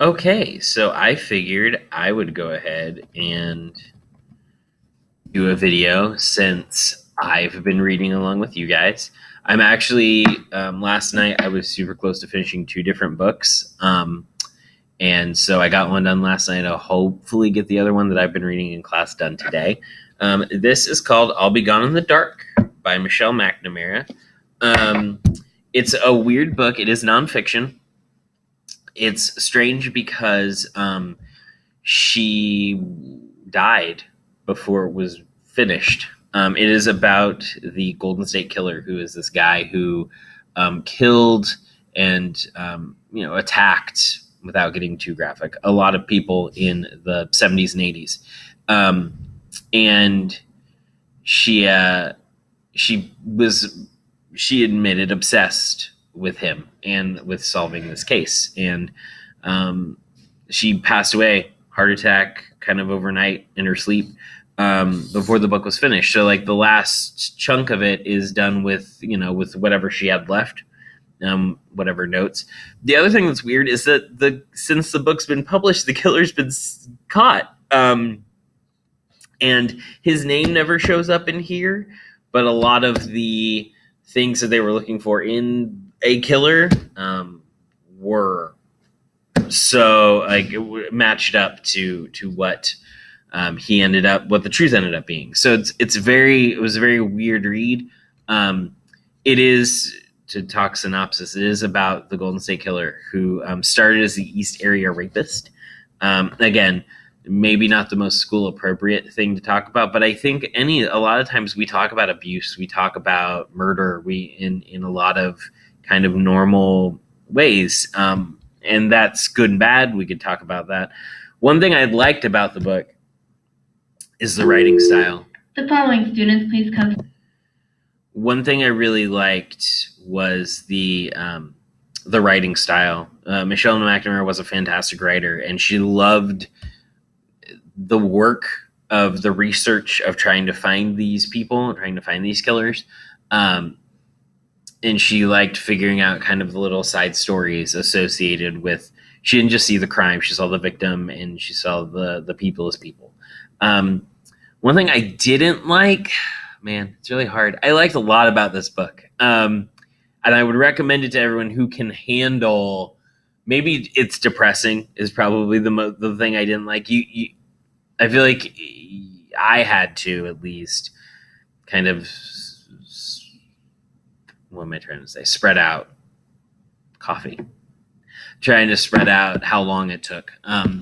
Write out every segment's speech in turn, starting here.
Okay, so I figured I would go ahead and do a video since I've been reading along with you guys. I'm actually, last night I was super close to finishing two different books. And so I got one done last night. I'll hopefully get the other one that I've been reading in class done today. This is called I'll Be Gone in the Dark by Michelle McNamara. Um, it's a weird book. It is nonfiction. It's strange because she died before it was finished. It is about the Golden State Killer, who is this guy who killed and attacked, without getting too graphic, a lot of people in the 70s and 80s. And she was, she admitted, obsessed with him and with solving this case. And she passed away, heart attack, kind of overnight in her sleep, before the book was finished. So like the last chunk of it is done with, with whatever she had left, whatever notes. The other thing that's weird is that since the book's been published, the killer's been caught. And his name never shows up in here, but a lot of the things that they were looking for in a killer were so like it matched up to what he ended up, what the truth ended up being. So it was a very weird read. It is, to talk synopsis, it is about the Golden State Killer who started as the East Area rapist. Again, maybe not the most school appropriate thing to talk about, but I think a lot of times we talk about abuse, we talk about murder, in a lot of kind of normal ways. And that's good and bad. We could talk about that. One thing I liked about the book is the writing style. The following students, please come. One thing I really liked was the writing style. Michelle McNamara was a fantastic writer, and she loved the work of the research of trying to find these people, trying to find these killers. And she liked figuring out kind of the little side stories associated with, she didn't just see the crime, she saw the victim, and she saw the people as people. One thing I didn't like, man, it's really hard. I liked a lot about this book. And I would recommend it to everyone who can handle, maybe it's depressing is probably the thing I didn't like. I feel like I had to at least kind of, what am I trying to say? Spread out coffee. Trying to spread out how long it took,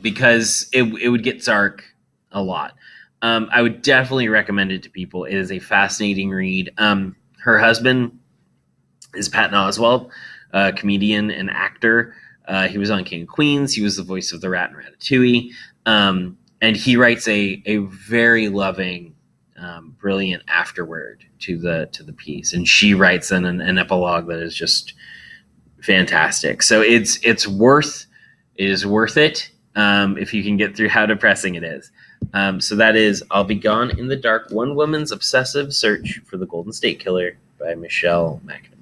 because it would get dark a lot. I would definitely recommend it to people. It is a fascinating read. Her husband is Patton Oswalt, a comedian and actor. He was on King of Queens. He was the voice of the rat in Ratatouille. And he writes a very loving, brilliant afterword to the piece. And she writes an epilogue that is just fantastic. So it is worth it, if you can get through how depressing it is. So that is I'll Be Gone in the Dark, One Woman's Obsessive Search for the Golden State Killer by Michelle McNamara.